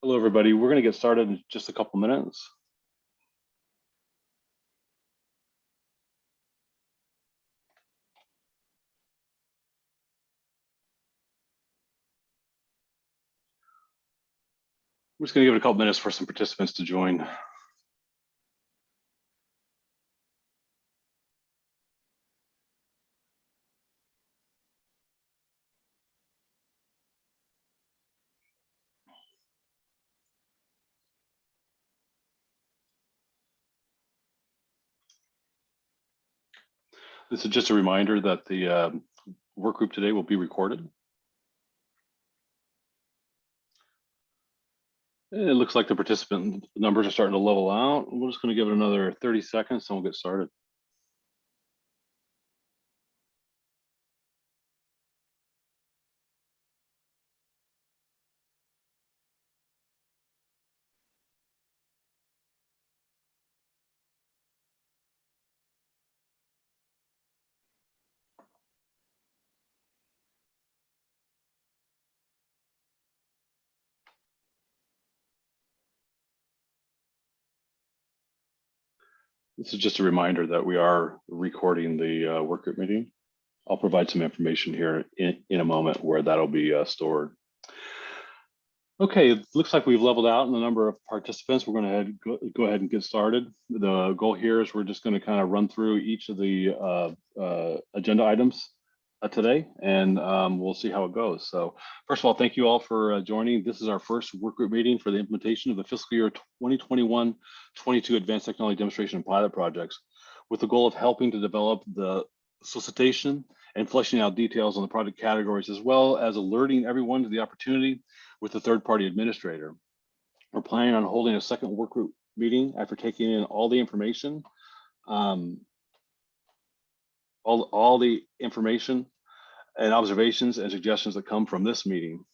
Hello, everybody. We're going to get started in just a couple minutes. We're just going to give it a couple minutes for some participants to join. This is just a reminder that the work group today will be recorded. It looks like the participant numbers are starting to level out. We're just going to give it another 30 seconds and we'll get started. This is just a reminder that we are recording the work group meeting. I'll provide some information here in a moment where that'll be stored. Okay, it looks like we've leveled out in the number of participants. We're going to go ahead and get started. The goal here is we're just going to kind of run through each of the agenda items today, and we'll see how it goes. So first of all, thank you all for joining. This is our first work group meeting for the implementation of the fiscal year 2021-22 Advanced Technology Demonstration and Pilot Projects, with the goal of helping to develop the solicitation and fleshing out details on the project categories, as well as alerting everyone to the opportunity with the third-party administrator. We're planning on holding a second work group meeting after taking in all the information, all the information and observations and suggestions that come from this meeting.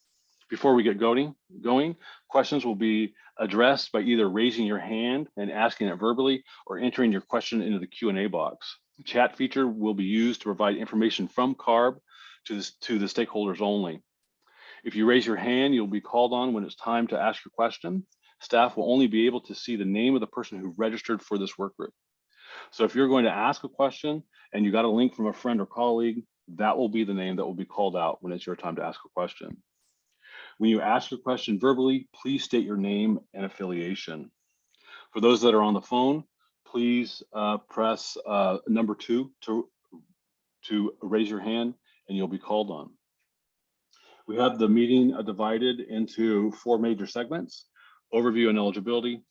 Before we get going, questions will be addressed by either raising your hand and asking it verbally or entering your question into the Q&A box. The chat feature will be used to provide information from CARB to the stakeholders only. If you raise your hand, you'll be called on when it's time to ask your question. Staff will only be able to see the name of the person who registered for this work group. So if you're going to ask a question and you got a link from a friend or colleague, that will be the name that will be called out when it's your time to ask a question. When you ask your question verbally, please state your name and affiliation. For those that are on the phone, please press number 2 to raise your hand and you'll be called on. We have the meeting divided into 4 major segments: overview and eligibility,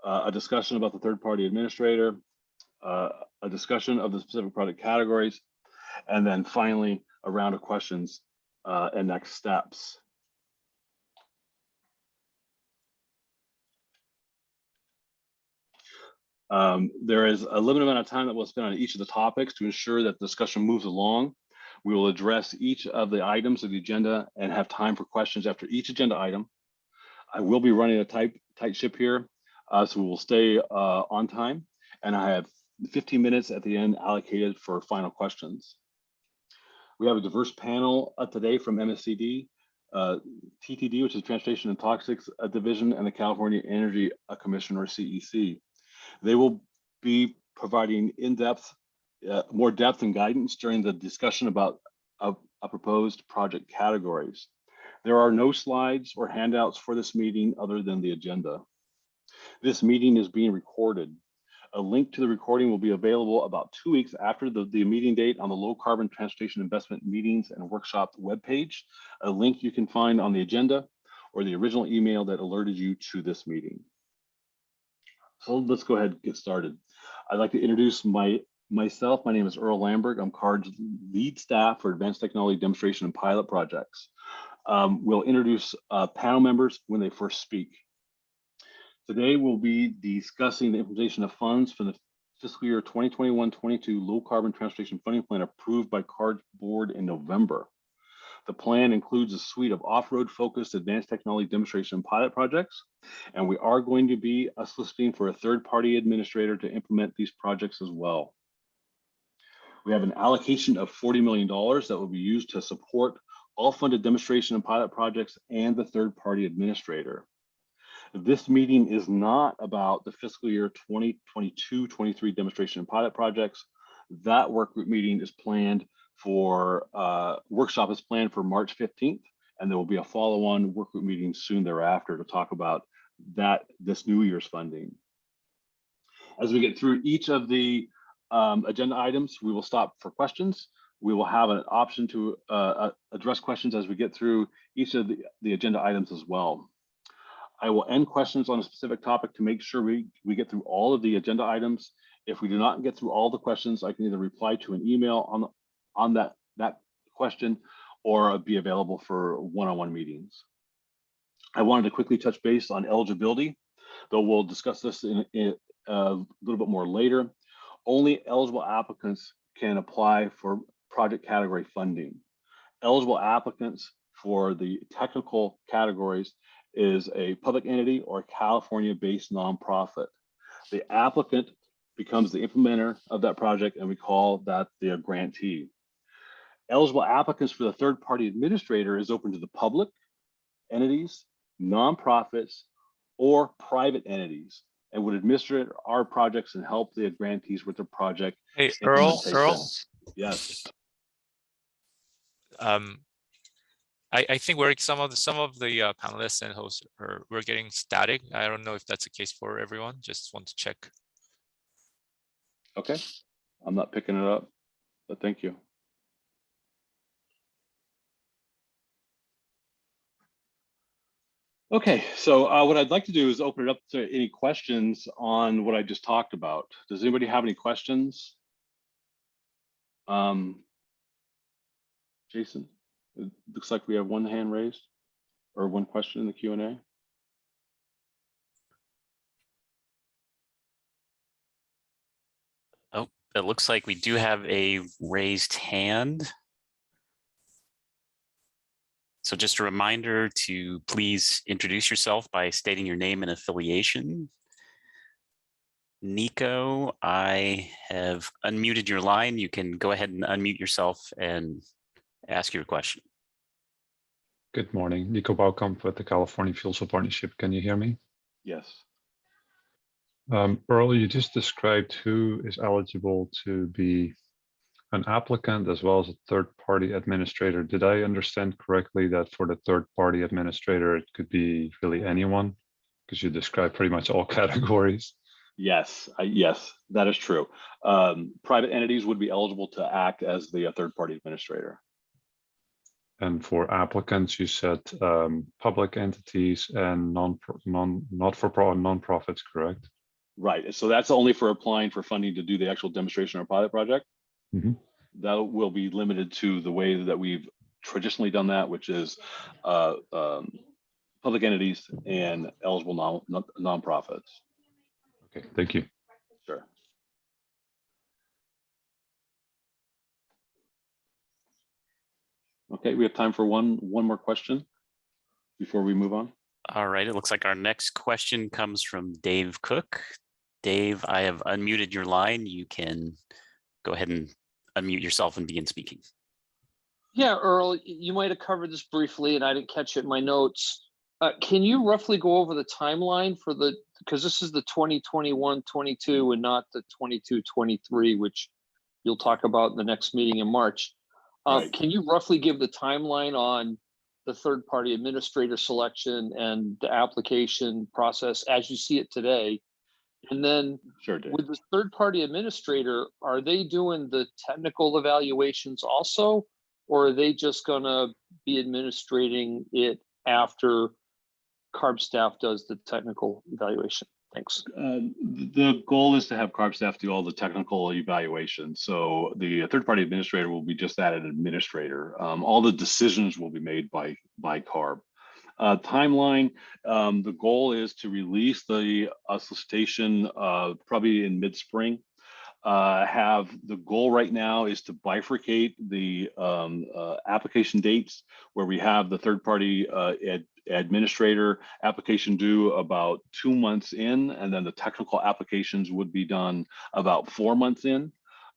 a discussion about the third-party administrator, a discussion of the specific product categories, and then finally a round of questions and next steps. There is a limited amount of time that we'll spend on each of the topics to ensure that the discussion moves along. We will address each of the items of the agenda and have time for questions after each agenda item. I will be running a tight ship here, so we will stay on time. And I have 15 minutes at the end allocated for final questions. We have a diverse panel today from MSCD, TTD, which is Transportation and Toxics Division, and the California Energy Commission, or CEC. They will be providing in-depth, more depth and guidance during the discussion about proposed project categories. There are no slides or handouts for this meeting other than the agenda. This meeting is being recorded. A link to the recording will be available about 2 weeks after the meeting date on the Low Carbon Transportation Investment Meetings and Workshop webpage, a link you can find on the agenda or the original email that alerted you to this meeting. So let's go ahead and get started. I'd like to introduce myself. My name is Earl Lamberg. I'm CARD's lead staff for Advanced Technology Demonstration and Pilot Projects. We'll introduce panel members when they first speak. Today, we'll be discussing the implementation of funds for the fiscal year 2021-22 Low Carbon Transportation Funding Plan approved by CARD's board in November. The plan includes a suite of off-road focused advanced technology demonstration and pilot projects, and we are going to be soliciting for a third-party administrator to implement these projects as well. We have an allocation of $40 million that will be used to support all funded demonstration and pilot projects and the third-party administrator. This meeting is not about the fiscal year 2022-23 demonstration and pilot projects. That work group meeting is planned for, workshop is planned for March 15th, and there will be a follow-on work group meeting soon thereafter to talk about this new year's funding. As we get through each of the agenda items, we will stop for questions. We will have an option to address questions as we get through each of the agenda items as well. I will end questions on a specific topic to make sure we get through all of the agenda items. If we do not get through all the questions, I can either reply to an email on that question or be available for one-on-one meetings. I wanted to quickly touch base on eligibility, though we'll discuss this in a little bit more later. Only eligible applicants can apply for project category funding. Eligible applicants for the technical categories is a public entity or California-based nonprofit. The applicant becomes the implementer of that project, and we call that the grantee. Eligible applicants for the third-party administrator is open to the public entities, nonprofits, or private entities, and would administer our projects and help the grantees with the project. Hey, Earl. Yes. I think we're some of the panelists and hosts we're getting static. I don't know if that's the case for everyone. Just want to check. Okay, I'm not picking it up, but thank you. Okay, so what I'd like to do is open it up to any questions on what I just talked about. Does anybody have any questions? Jason, it looks like we have one hand raised or one question in the Q&A. Oh, it looks like we do have a raised hand. So just a reminder to please introduce yourself by stating your name and affiliation. Nico, I have unmuted your line. You can go ahead and unmute yourself and ask your question. Good morning, Nico Bouwkamp with the California Fuel Cell Partnership. Can you hear me? Yes. Earl, you just described who is eligible to be an applicant as well as a third-party administrator. Did I understand correctly that for the third-party administrator, it could be really anyone? Because you described pretty much all categories. Yes, yes, that is true. Private entities would be eligible to act as the third-party administrator. And for applicants, you said public entities and not-for-profit nonprofits, correct? Right. So that's only for applying for funding to do the actual demonstration or pilot project. Mm-hmm. That will be limited to the way that we've traditionally done that, which is public entities and eligible nonprofits. Okay, thank you. Sure. Okay, we have time for one more question before we move on. All right, it looks like our next question comes from Dave Cook. Dave, I have unmuted your line. You can go ahead and unmute yourself and begin speaking. Yeah, Earl, you might have covered this briefly and I didn't catch it in my notes. Can you roughly go over the timeline for because this is the 2021-22 and not the 22-23, which you'll talk about in the next meeting in March. Right. Can you roughly give the timeline on the third-party administrator selection and the application process as you see it today? And then Sure, Dave. With the third-party administrator, are they doing the technical evaluations also, or are they just gonna be administrating it after CARB staff does the technical evaluation? Thanks. The goal is to have CARB staff do all the technical evaluation. So the third-party administrator will be just that, an administrator. All the decisions will be made by CARB. Timeline, the goal is to release the solicitation probably in mid-spring. The goal right now is to bifurcate the application dates where we have the third-party administrator application due about 2 months in, and then the technical applications would be done about 4 months in.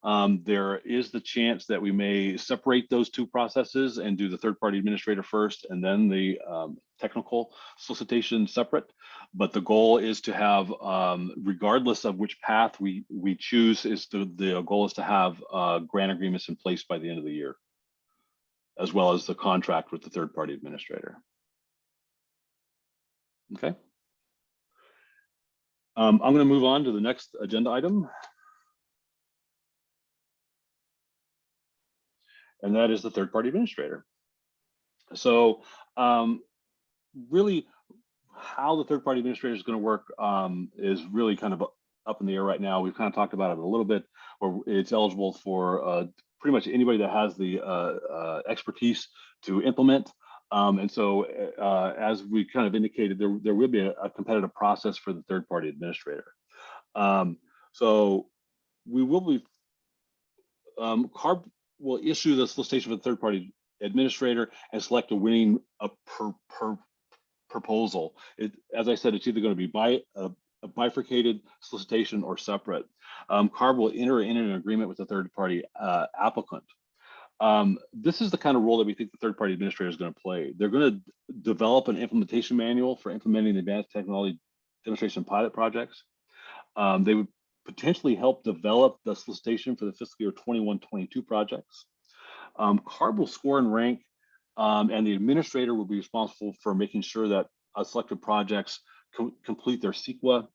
There is the chance that we may separate those two processes and do the third-party administrator first and then the technical solicitation separate. But the goal is to have, regardless of which path we choose, the goal is to have grant agreements in place by the end of the year, as well as the contract with the third-party administrator. Okay. I'm going to move on to the next agenda item. And that is the third-party administrator. So really how the third-party administrator is going to work is really kind of up in the air right now. We've kind of talked about it a little bit, where it's eligible for pretty much anybody that has the expertise to implement. And so as we kind of indicated, there will be a competitive process for the third-party administrator. So we will be, CARB will issue the solicitation for the third-party administrator and select a winning proposal. As I said, it's either going to be a bifurcated solicitation or separate. CARB will enter in an agreement with the third-party applicant. This is the kind of role that we think the third-party administrator is going to play. They're going to develop an implementation manual for implementing advanced technology demonstration pilot projects. They would potentially help develop the solicitation for the fiscal year 21-22 projects. CARB will score and rank, and the administrator will be responsible for making sure that selected projects complete their CEQA,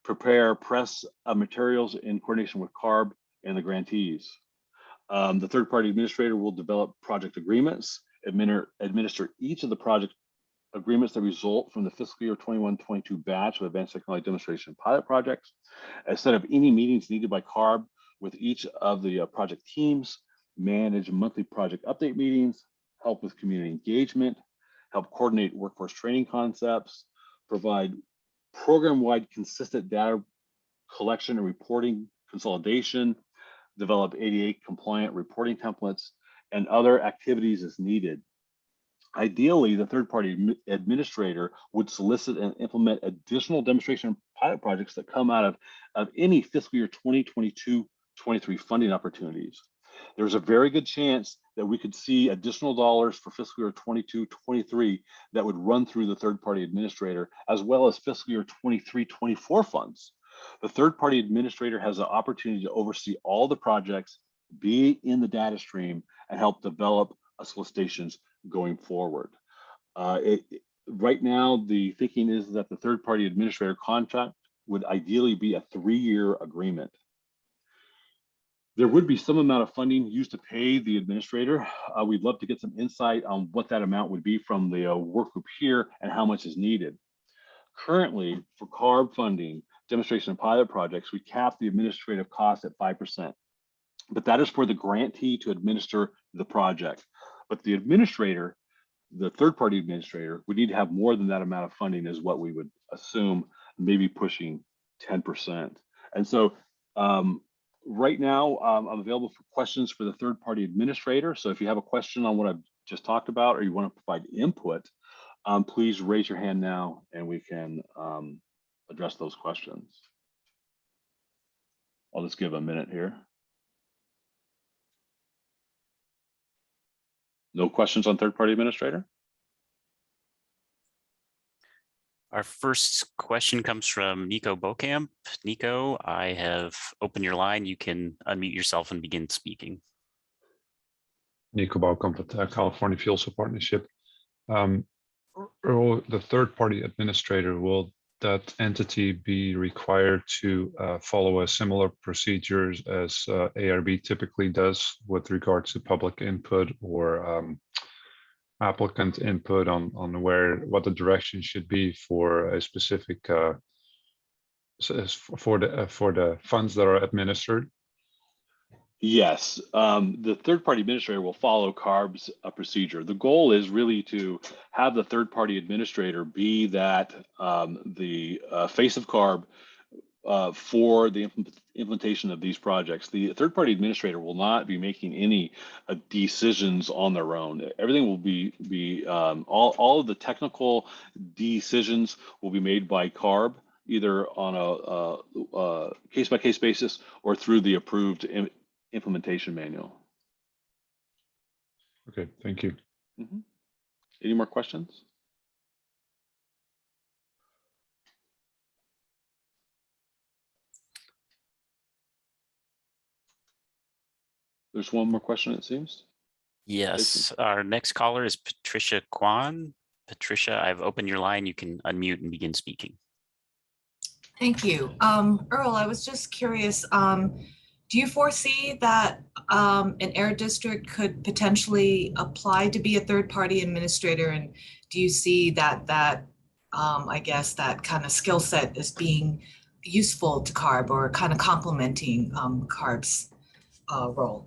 prepare press materials in coordination with CARB and the grantees. The third-party administrator will develop project agreements, administer each of the project agreements that result from the fiscal year 21-22 batch of advanced technology demonstration pilot projects, a set of any meetings needed by CARB with each of the project teams, manage monthly project update meetings, help with community engagement, help coordinate workforce training concepts, provide program-wide consistent data collection and reporting consolidation, develop ADA compliant reporting templates, and other activities as needed. Ideally, the third-party administrator would solicit and implement additional demonstration pilot projects that come out of any fiscal year 2022-23 funding opportunities. There's a very good chance that we could see additional dollars for fiscal year 22-23 that would run through the third-party administrator, as well as fiscal year 23-24 funds. The third-party administrator has the opportunity to oversee all the projects, be in the data stream, and help develop solicitations going forward. Right now, the thinking is that the third-party administrator contract would ideally be a 3-year agreement. There would be some amount of funding used to pay the administrator. We'd love to get some insight on what that amount would be from the work group here and how much is needed. Currently, for CARB funding, demonstration and pilot projects, we cap the administrative cost at 5%, but that is for the grantee to administer the project. But the administrator, the third-party administrator, would need to have more than that amount of funding, is what we would assume, maybe pushing 10%. And so right now, I'm available for questions for the third-party administrator. So if you have a question on what I've just talked about, or you want to provide input, please raise your hand now and we can address those questions. I'll just give a minute here. No questions on third-party administrator? Our first question comes from Nico Bokamp. Nico, I have opened your line. You can unmute yourself and begin speaking. Nico Bokamp with California Fuel Cell Partnership. Earl, the third-party administrator, will that entity be required to follow a similar procedures as ARB typically does with regards to public input or applicant input on what the direction should be for a specific for the funds that are administered? Yes, the third-party administrator will follow CARB's procedure. The goal is really to have the third-party administrator be that the face of CARB for the implementation of these projects. The third-party administrator will not be making any decisions on their own. Everything will be all of the technical decisions will be made by CARB, either on a case-by-case basis or through the approved implementation manual. Okay, thank you. Mhm. Any more questions? There's one more question, it seems. Yes, our next caller is Patricia Kwan. Patricia, I've opened your line. You can unmute and begin speaking. Thank you. Earl, I was just curious, do you foresee that an air district could potentially apply to be a third-party administrator? And do you see that I guess that kind of skill set as being useful to CARB or kind of complementing CARB's role?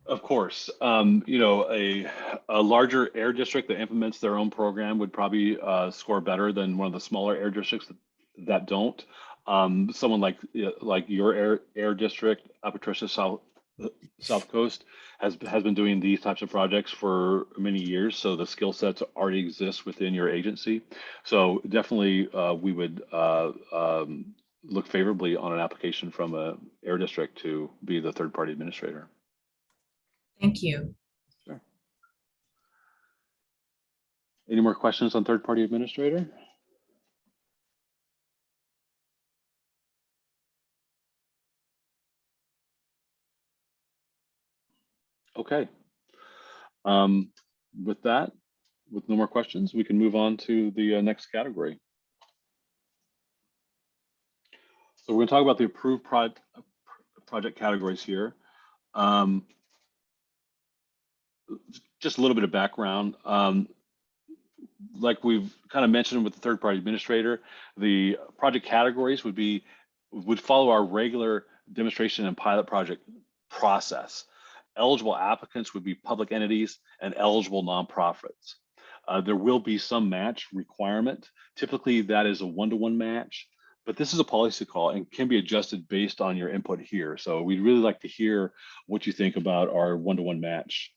Of course, you know, a larger air district that implements their own program would probably score better than one of the smaller air districts that don't. Someone like your air district, Patricia, South Coast, has been doing these types of projects for many years, so the skill sets already exist within your agency. So definitely, we would look favorably on an application from a air district to be the third-party administrator. Thank you. Sure. Any more questions on third-party administrator? Okay. With that, with no more questions, we can move on to the next category. So we're going to talk about the approved project categories here. Just a little bit of background. Like we've kind of mentioned with the third-party administrator, the project categories would follow our regular demonstration and pilot project process. Eligible applicants would be public entities and eligible nonprofits. There will be some match requirement. Typically, that is a one-to-one match, but this is a policy call and can be adjusted based on your input here. So we'd really like to hear what you think about our one-to-one match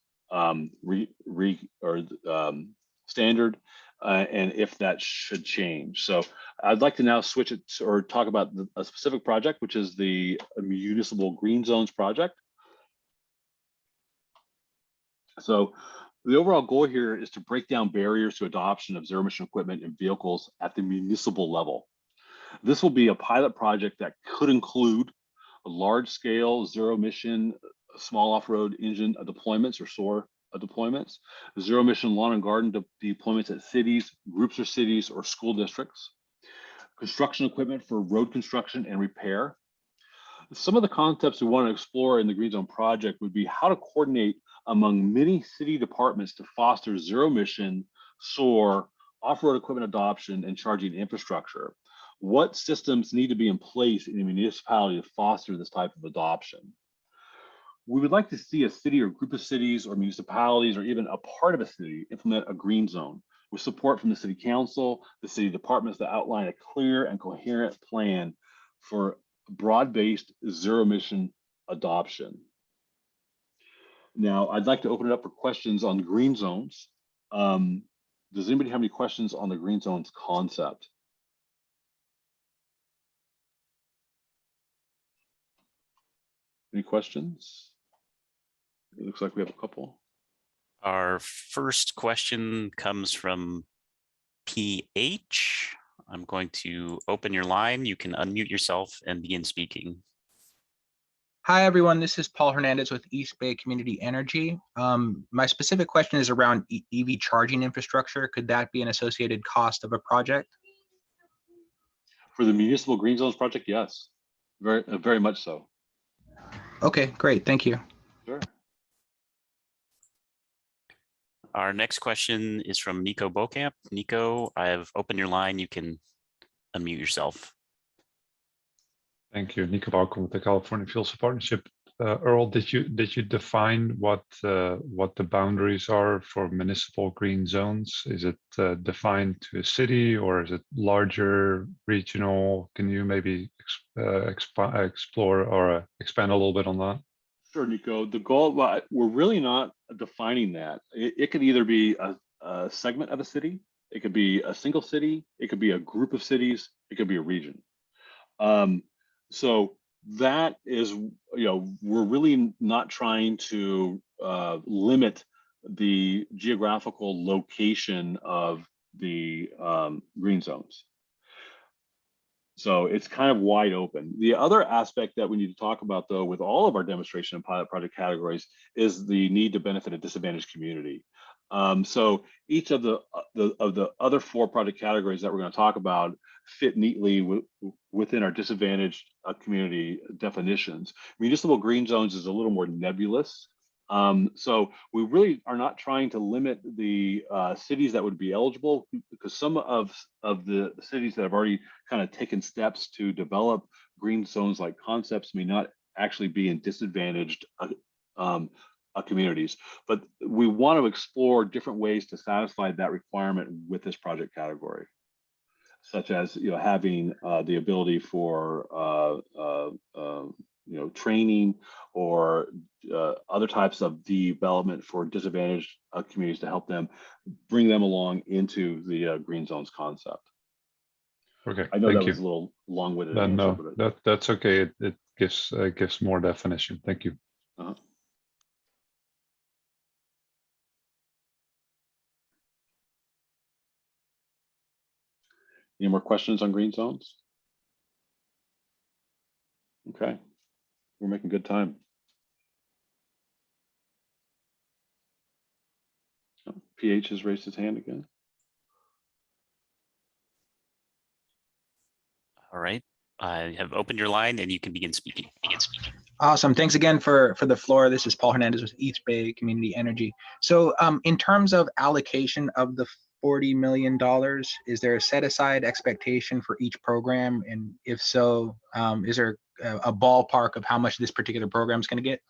standard, and if that should change. So I'd like to now switch it or talk about a specific project, which is the Municipal Green Zones project. So the overall goal here is to break down barriers to adoption of zero-emission equipment in vehicles at the municipal level. This will be a pilot project that could include a large-scale zero-emission small off-road engine deployments or SOAR deployments, zero-emission lawn and garden deployments at cities, groups of cities, or school districts, construction equipment for road construction and repair. Some of the concepts we want to explore in the Green Zone project would be how to coordinate among many city departments to foster zero-emission, SOAR, off-road equipment adoption, and charging infrastructure. What systems need to be in place in a municipality to foster this type of adoption? We would like to see a city or group of cities or municipalities or even a part of a city implement a green zone with support from the city council, the city departments that outline a clear and coherent plan for broad-based zero-emission adoption. Now, I'd like to open it up for questions on green zones. Does anybody have any questions on the green zones concept? Any questions? It looks like we have a couple. Our first question comes from PH. I'm going to open your line. You can unmute yourself and begin speaking. Hi, everyone. This is Paul Hernandez with East Bay Community Energy. My specific question is around EV charging infrastructure. Could that be an associated cost of a project? For the Municipal Green Zones project, yes, very much so. Okay, great. Thank you. Sure. Our next question is from Nico Bokamp. Nico, I have opened your line. You can unmute yourself. Thank you, Nico Bokamp with the California Fuels Partnership. Earl, did you define what the boundaries are for municipal green zones? Is it defined to a city or is it larger, regional? Can you maybe explore or expand a little bit on that? Sure, Nico. The goal, well, we're really not defining that. It could either be a segment of a city, it could be a single city, it could be a group of cities, it could be a region. So that is, we're really not trying to limit the geographical location of the green zones. So it's kind of wide open. The other aspect that we need to talk about, though, with all of our demonstration and pilot project categories is the need to benefit a disadvantaged community. So each of the other 4 project categories that we're going to talk about fit neatly within our disadvantaged community definitions. Municipal green zones is a little more nebulous. So we really are not trying to limit the cities that would be eligible, because some of the cities that have already kind of taken steps to develop green zones like concepts may not actually be in disadvantaged communities. But we want to explore different ways to satisfy that requirement with this project category, such as having the ability for training or other types of development for disadvantaged communities to help them bring them along into the green zones concept. Okay, I know thank that you. was a little long-winded. No, that's okay. It gives more definition. Thank you. Uh-huh. Any more questions on green zones? Okay, we're making good time. PH has raised his hand again. All right. I have opened your line and you can begin speaking. Awesome. Thanks again for the floor. This is Paul Hernandez with East Bay Community Energy. So in terms of allocation of the $40 million, is there a set aside expectation for each program? And if so, is there a ballpark of how much this particular program is going to get?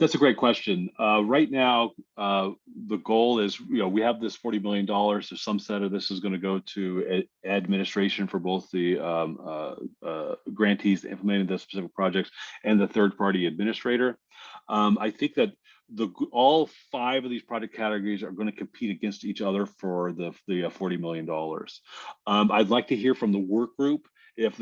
That's a great question. Right now, the goal is, we have this $40 million. So some set of this is going to go to administration for both the grantees implementing the specific projects and the third-party administrator. I think that all 5 of these project categories are going to compete against each other for the $40 million. I'd like to hear from the work group if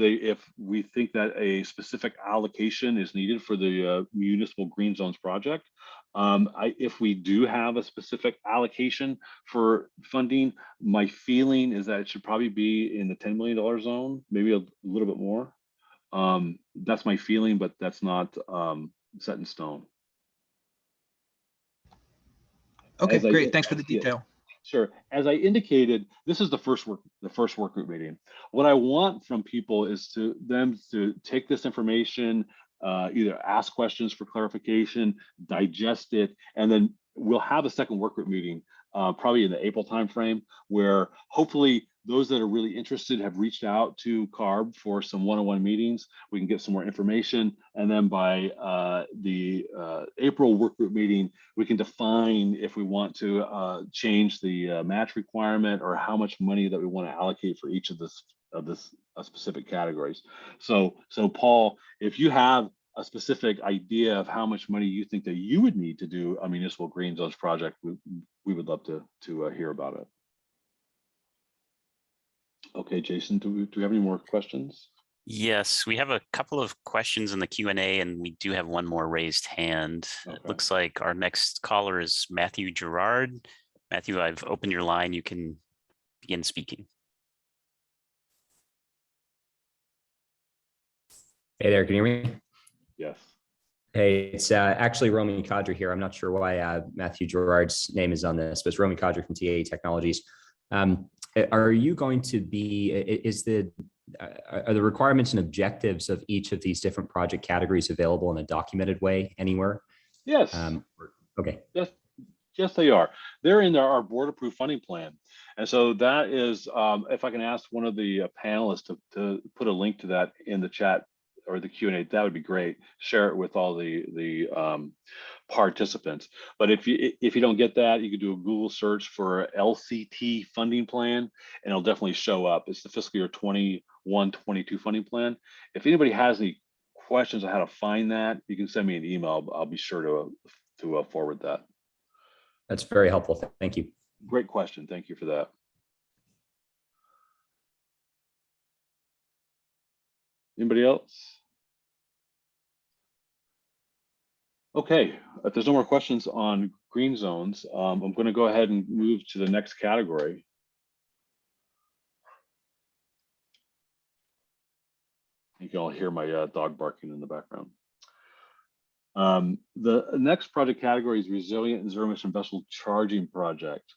we think that a specific allocation is needed for the municipal green zones project. If we do have a specific allocation for funding, my feeling is that it should probably be in the $10 million zone, maybe a little bit more. That's my feeling, but that's not set in stone. Okay, great. Thanks for the detail. Sure. As I indicated, this is the first work group meeting. What I want from people is them to take this information, either ask questions for clarification, digest it, and then we'll have a second work group meeting, probably in the April timeframe, where hopefully those that are really interested have reached out to CARB for some one-on-one meetings. We can get some more information, and then by the April work group meeting, we can define if we want to change the match requirement or how much money that we want to allocate for each of this specific categories. So Paul, if you have a specific idea of how much money you think that you would need to do a municipal green zones project, we would love to hear about it. Okay, Jason, do we have any more questions? Yes, we have a couple of questions in the Q&A and we do have one more raised hand. Okay. It looks like our next caller is Matthew Gerard. Matthew, I've opened your line. You can begin speaking. Hey there, can you hear me? Yes. Hey, it's actually Romy Kadri here. I'm not sure why Matthew Gerard's name is on this, but it's Romy Kadri from TA Technologies. Are you going to be, are the requirements and objectives of each of these different project categories available in a documented way anywhere? Yes. Okay. Yes, they are. They're in our board approved funding plan. And so that is, if I can ask one of the panelists to put a link to that in the chat or the Q&A, that would be great. Share it with all the participants. But if you don't get that, you can do a Google search for LCT funding plan, and it'll definitely show up. It's the fiscal year 21-22 funding plan. If anybody has any questions on how to find that, you can send me an email. I'll be sure to forward that. That's very helpful. Thank you. Great question. Thank you for that. Anybody else? Okay, if there's no more questions on green zones, I'm going to go ahead and move to the next category. You can all hear my dog barking in the background. The next project category is Resilient and Zero Emission Vessel Charging Project.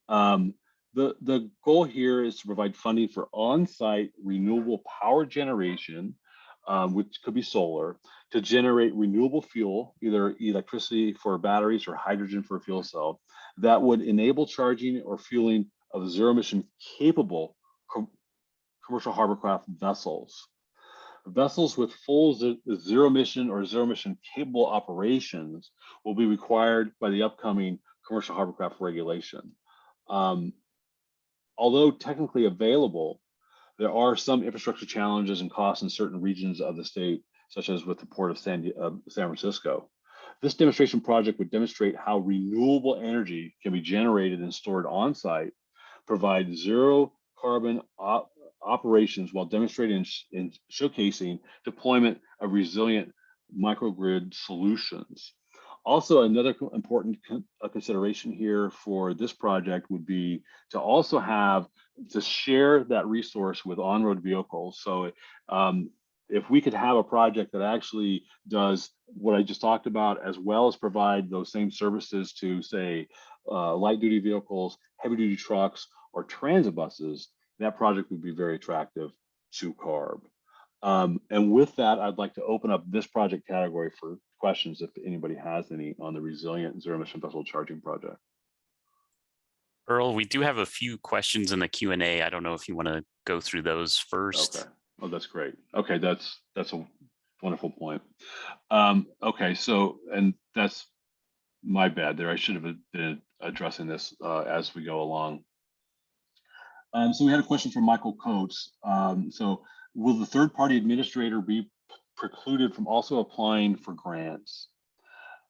The goal here is to provide funding for on-site renewable power generation, which could be solar, to generate renewable fuel, either electricity for batteries or hydrogen for a fuel cell, that would enable charging or fueling of zero emission capable commercial hovercraft vessels. Vessels with full zero emission or zero emission capable operations will be required by the upcoming commercial hovercraft regulation. Although technically available, there are some infrastructure challenges and costs in certain regions of the state, such as with the Port of San Francisco. This demonstration project would demonstrate how renewable energy can be generated and stored on site, provide zero carbon operations while demonstrating and showcasing deployment of resilient microgrid solutions. Also, another important consideration here for this project would be to also have to share that resource with on-road vehicles. So if we could have a project that actually does what I just talked about, as well as provide those same services to, say, light duty vehicles, heavy duty trucks, or transit buses, that project would be very attractive to CARB. And with that, I'd like to open up this project category for questions if anybody has any on the Resilient Zero Emission Vessel Charging Project. Earl, we do have a few questions in the Q&A. I don't know if you want to go through those first. Okay. Oh, that's great. Okay, that's a wonderful point. Okay, so, and that's my bad there. I should have been addressing this as we go along. So we had a question from Michael Coates. So will the third-party administrator be precluded from also applying for grants?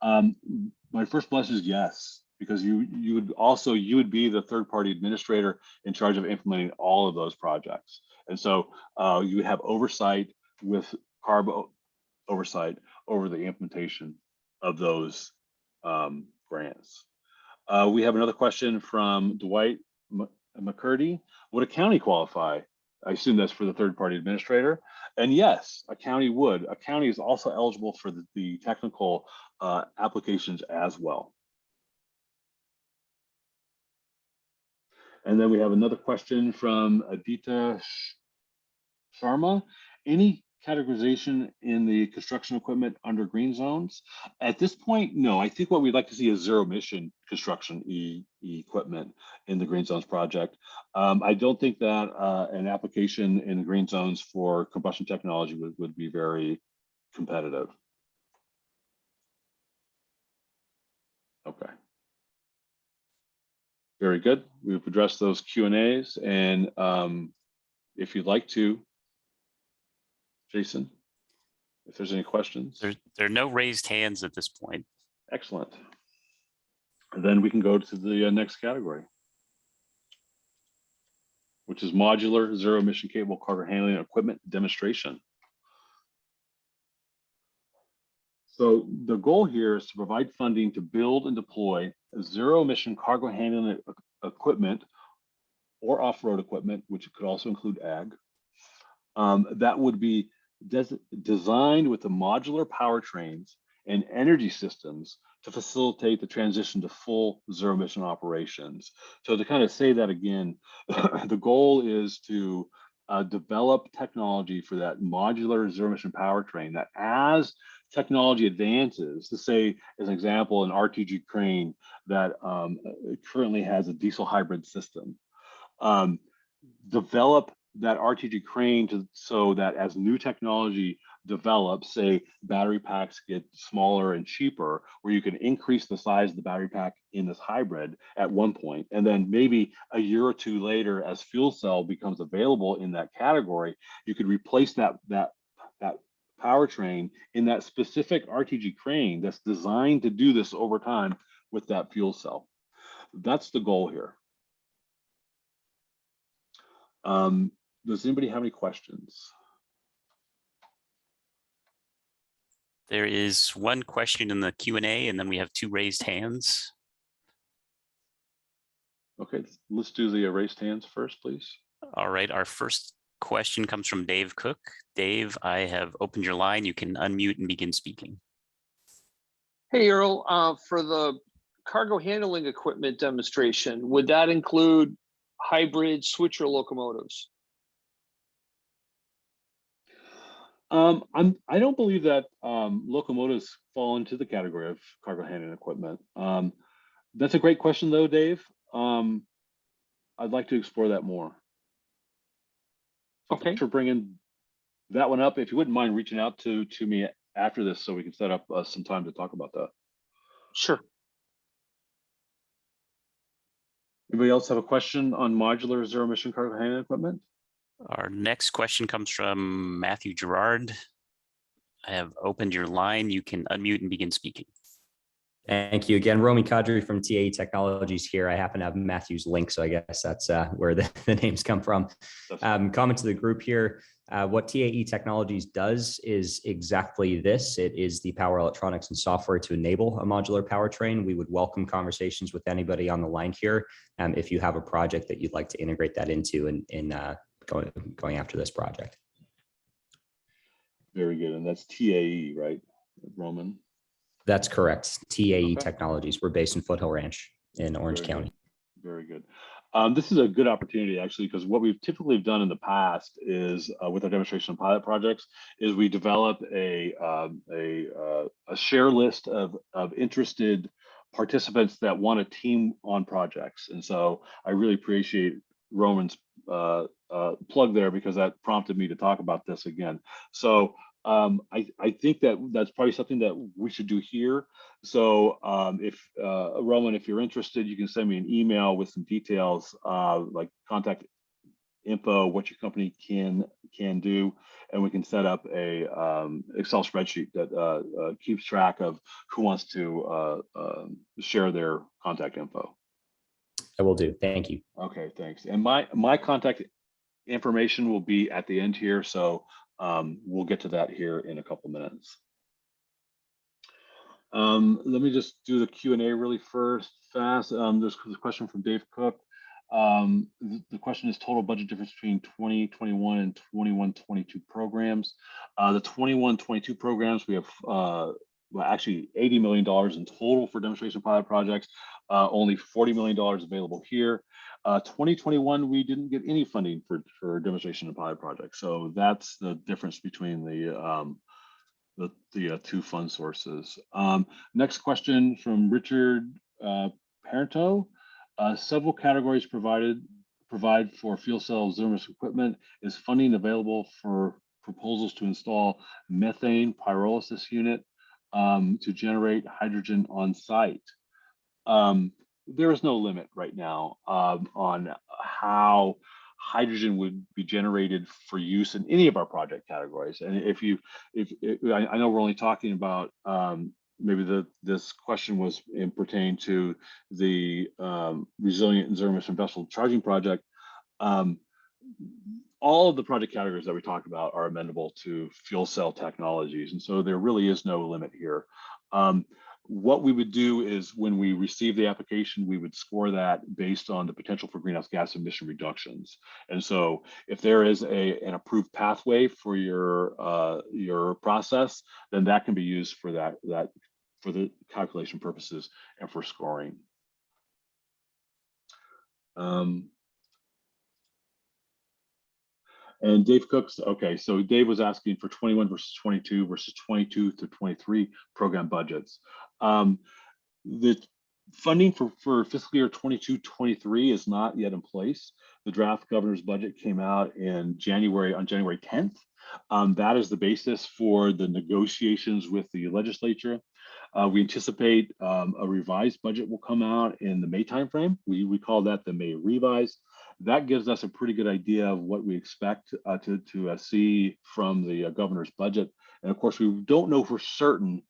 My first blush is yes, because you would be the third-party administrator in charge of implementing all of those projects. And so you would have oversight with CARB oversight over the implementation of those grants. We have another question from Dwight McCurdy. Would a county qualify? I assume that's for the third-party administrator. And yes, a county would. A county is also eligible for the technical applications as well. And then we have another question from Adita Sharma. Any categorization in the construction equipment under green zones? At this point, no. I think what we'd like to see is zero emission construction equipment in the green zones project. I don't think that an application in green zones for combustion technology would be very competitive. Okay. Very good. We've addressed those Q&As, and if you'd like to, Jason, if there's any questions. There are no raised hands at this point. Excellent. And then we can go to the next category, which is modular zero emission capable cargo handling equipment demonstration. So the goal here is to provide funding to build and deploy zero emission cargo handling equipment or off-road equipment, which could also include ag, that would be designed with the modular powertrains and energy systems to facilitate the transition to full zero emission operations. So to kind of say that again, the goal is to develop technology for that modular zero emission powertrain that as technology advances, to say, as an example, an RTG crane that currently has a diesel hybrid system, develop that RTG crane so that as new technology develops, say battery packs get smaller and cheaper, where you can increase the size of the battery pack in this hybrid at one point, and then maybe a year or two later, as fuel cell becomes available in that category, you could replace that powertrain in that specific RTG crane that's designed to do this over time with that fuel cell. That's the goal here. Does anybody have any questions? There is one question in the Q&A, and then we have 2 raised hands. Okay, let's do the raised hands first, please. All right, our first question comes from Dave Cook. Dave, I have opened your line. You can unmute and begin speaking. Hey, Earl, for the cargo handling equipment demonstration, would that include hybrid switcher locomotives? I don't believe that locomotives fall into the category of cargo handling equipment. That's a great question, though, Dave. I'd like to explore that more. So Okay. thanks for bringing that one up. If you wouldn't mind reaching out to me after this, so we can set up some time to talk about that. Sure. Anybody else have a question on modular zero emission cargo handling equipment? Our next question comes from Matthew Gerard. I have opened your line. You can unmute and begin speaking. Thank you again. Romy Kadri from TAE Technologies here. I happen to have Matthew's link, so I guess that's where the names come from. Comment to the group here. What TAE Technologies does is exactly this. It is the power electronics and software to enable a modular powertrain. We would welcome conversations with anybody on the line here if you have a project that you'd like to integrate that into in going after this project. Very good. And that's TAE, right, Roman? That's correct. TAE Okay. Technologies. We're based in Foothill Ranch in Orange County. Very good. This is a good opportunity, actually, because what we've typically done in the past is with our demonstration and pilot projects is we develop a share list of interested participants that want to team on projects. And so I really appreciate Roman's plug there, because that prompted me to talk about this again. So I think that's probably something that we should do here. So if Roman, if you're interested, you can send me an email with some details, like contact info, what your company can do, and we can set up a Excel spreadsheet that keeps track of who wants to share their contact info. I will do. Thank you. Okay, thanks. And my contact information will be at the end here, so we'll get to that here in a couple minutes. Let me just do the Q&A really fast. There's a question from Dave Cook. The question is total budget difference between 2021 and 21-22 programs. The 21-22 programs, we have well, actually $80 million in total for demonstration pilot projects, only $40 million available here. 2021, we didn't get any funding for demonstration and pilot projects. So that's the difference between the two fund sources. Next question from Richard Parento. Several categories provide for fuel cell Zermatian equipment. Is funding available for proposals to install methane pyrolysis unit to generate hydrogen on site? There is no limit right now on how hydrogen would be generated for use in any of our project categories. And I know we're only talking about maybe this question was pertained to the resilient and Zermatian vessel charging project. All of the project categories that we talked about are amenable to fuel cell technologies, and so there really is no limit here. What we would do is when we receive the application, we would score that based on the potential for greenhouse gas emission reductions. And so if there is an approved pathway for your process, then that can be used for that for the calculation purposes and for scoring. And Dave Cook's, okay, so Dave was asking for 21 versus 22 versus 22 to 23 program budgets. The funding for fiscal year 22-23 is not yet in place. The draft governor's budget came out on January 10th. That is the basis for the negotiations with the legislature. We anticipate a revised budget will come out in the May timeframe. We call that the May revise. That gives us a pretty good idea of what we expect to see from the governor's budget. And of course, we don't know for certain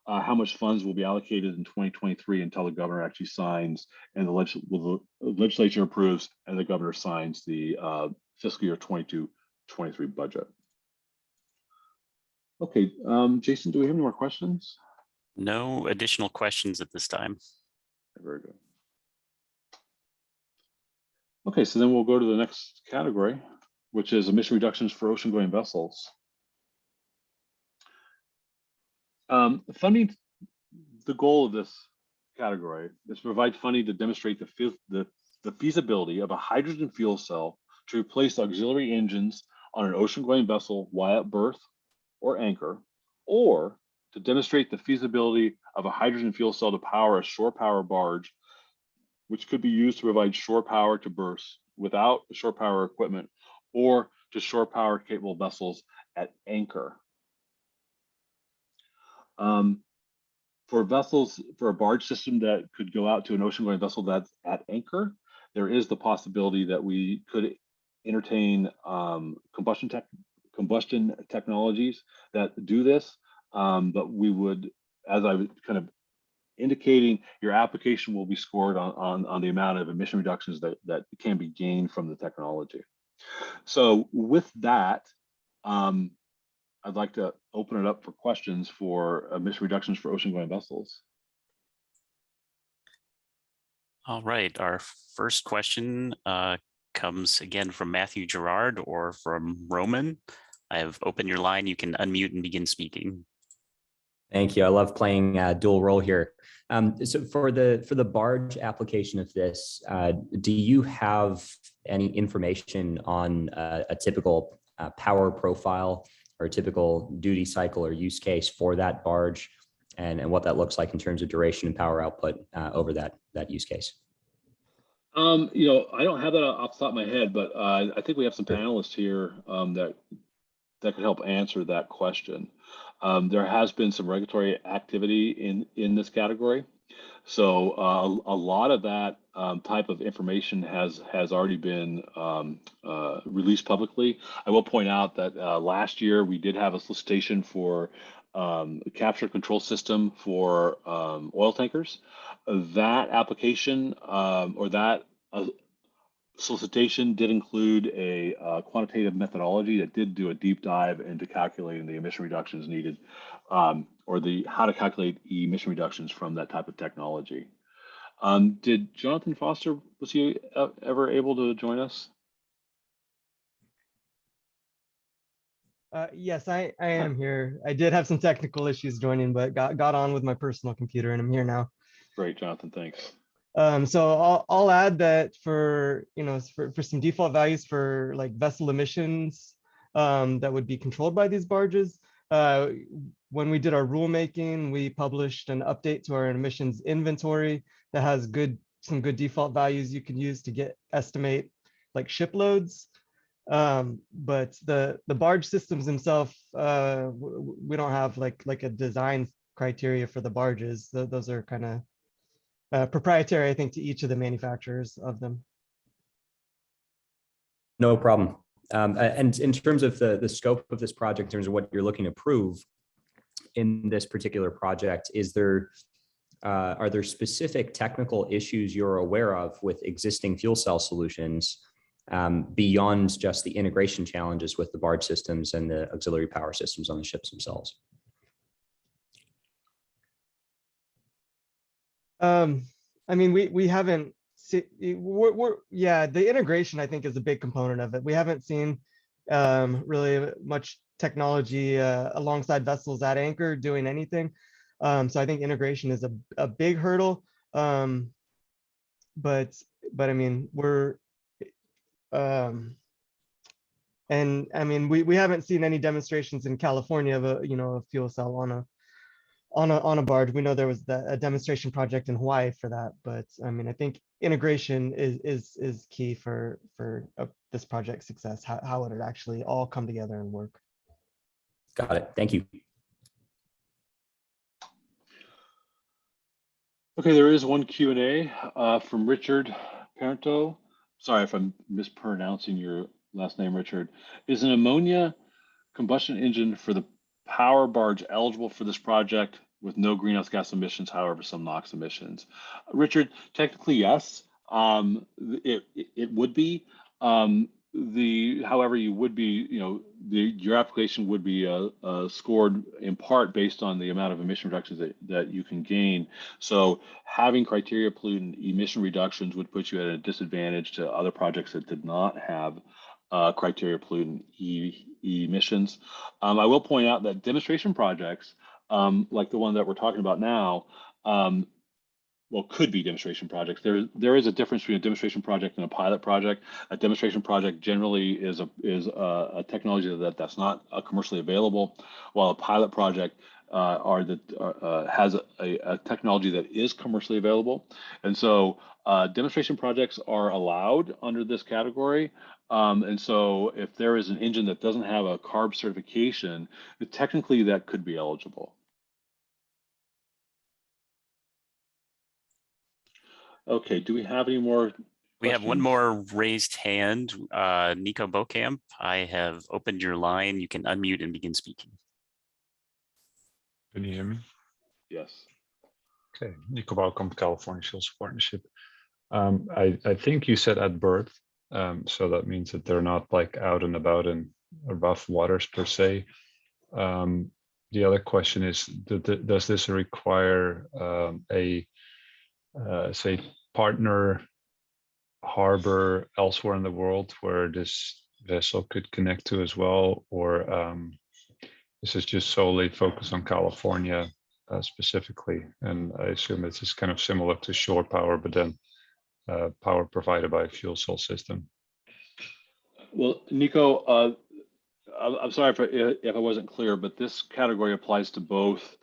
how much funds will be allocated in 2023 until the governor actually signs and the legislature approves and the governor signs the fiscal year 22-23 budget. Okay, Jason, do we have any more questions? No additional questions at this time. Very good. Okay, so then we'll go to the next category, which is emission reductions for ocean-going vessels. Funding, the goal of this category is to provide funding to demonstrate the feasibility of a hydrogen fuel cell to replace auxiliary engines on an ocean-going vessel while at berth or anchor, or to demonstrate the feasibility of a hydrogen fuel cell to power a shore power barge, which could be used to provide shore power to berths without the shore power equipment, or to shore power capable vessels at anchor. For vessels, for a barge system that could go out to an ocean-going vessel that's at anchor, there is the possibility that we could entertain combustion technologies that do this, but we would, as I was kind of indicating, your application will be scored on the amount of emission reductions that can be gained from the technology. So with that, I'd like to open it up for questions for emission reductions for ocean-going vessels. All right, our first question comes again from Matthew Gerard or from Roman. I have opened your line. You can unmute and begin speaking. Thank you. I love playing dual role here. So for the barge application of this, do you have any information on a typical power profile or a typical duty cycle or use case for that barge, and what that looks like in terms of duration and power output over that use case? You know, I don't have that off the top of my head, but I think we have some panelists here that could help answer that question. There has been some regulatory activity in this category. So a lot of that type of information has already been released publicly. I will point out that last year we did have a solicitation for capture control system for oil tankers. That application or that solicitation did include a quantitative methodology that did do a deep dive into calculating the emission reductions needed, or how to calculate emission reductions from that type of technology. Did Jonathan Foster, was he ever able to join us? Yes, I am here. I did have some technical issues joining, but got on with my personal computer and I'm here now. Great, Jonathan, thanks. So I'll add that for some default values for like vessel emissions that would be controlled by these barges. When we did our rulemaking, we published an update to our emissions inventory that has some good default values you can use to estimate like ship loads. But the barge systems themselves, we don't have like a design criteria for the barges. Those are kind of proprietary, I think, to each of the manufacturers of them. No problem. And in terms of the scope of this project, in terms of what you're looking to prove in this particular project, are there specific technical issues you're aware of with existing fuel cell solutions beyond just the integration challenges with the barge systems and the auxiliary power systems on the ships themselves? I mean, we haven't seen, the integration, I think, is a big component of it. We haven't seen really much technology alongside vessels at anchor doing anything. So I think integration is a big hurdle. But I mean, and I mean, we haven't seen any demonstrations in California of a fuel cell on a barge. We know there was a demonstration project in Hawaii for that, but I mean, I think integration is key for this project's success. How would it actually all come together and work? Got it. Thank you. Okay, there is one Q&A from Richard Parento. Sorry if I'm mispronouncing your last name, Richard. Is an ammonia combustion engine for the power barge eligible for this project with no greenhouse gas emissions, however, some NOx emissions? Richard, technically, yes, it would be. however, you would be, your application would be scored in part based on the amount of emission reductions that you can gain. So having criteria pollutant emission reductions would put you at a disadvantage to other projects that did not have criteria pollutant emissions. I will point out that demonstration projects, like the one that we're talking about now, could be demonstration projects. There is a difference between a demonstration project and a pilot project. A demonstration project generally is a technology that's not commercially available, while a pilot project has a technology that is commercially available. And so demonstration projects are allowed under this category. And so if there is an engine that doesn't have a CARB certification, technically that could be eligible. Okay, do we have any more questions? We have one more raised hand. Nico Bokamp, I have opened your line. You can unmute and begin speaking. Can you hear me? Yes. Okay, Nico Bokamp, California Sales Partnership. I think you said at birth, so that means that they're not like out and about in rough waters per se. The other question is, does this require say, partner harbor elsewhere in the world where this vessel could connect to as well, or this is just solely focused on California specifically? And I assume this is kind of similar to shore power, but then power provided by a fuel cell system. Well, Nico, I'm sorry if I wasn't clear, but this category applies to both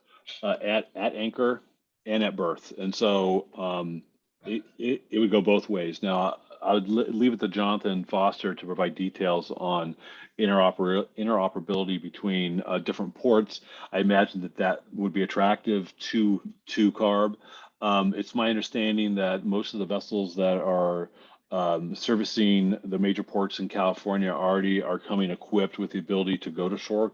at anchor and at berth, and so it would go both ways. Now, I would leave it to Jonathan Foster to provide details on interoperability between different ports. I imagine that would be attractive to CARB. It's my understanding that most of the vessels that are servicing the major ports in California already are coming equipped with the ability to go to shore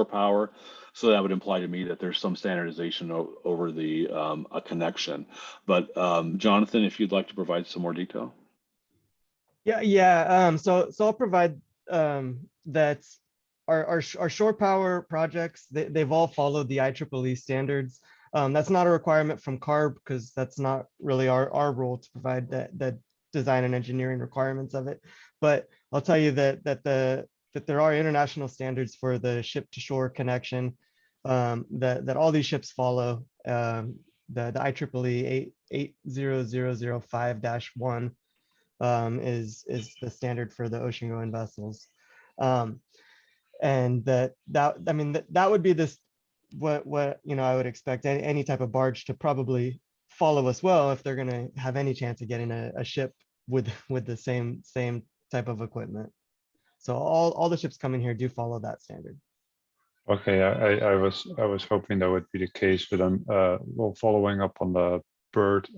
power. So that would imply to me that there's some standardization over the a connection. But Jonathan, if you'd like to provide some more detail. Yeah. So I'll provide that our shore power projects, they've all followed the IEEE standards. That's not a requirement from CARB because that's not really our role to provide that design and engineering requirements of it. But I'll tell you that there are international standards for the ship to shore connection that all these ships follow. The IEEE 80005-1 is the standard for the ocean going vessels. And that would be what I would expect any type of barge to probably follow as well if they're going to have any chance of getting a ship with the same type of equipment. So all the ships coming here do follow that standard. Okay, I was hoping that would be the case, but I'm following up on the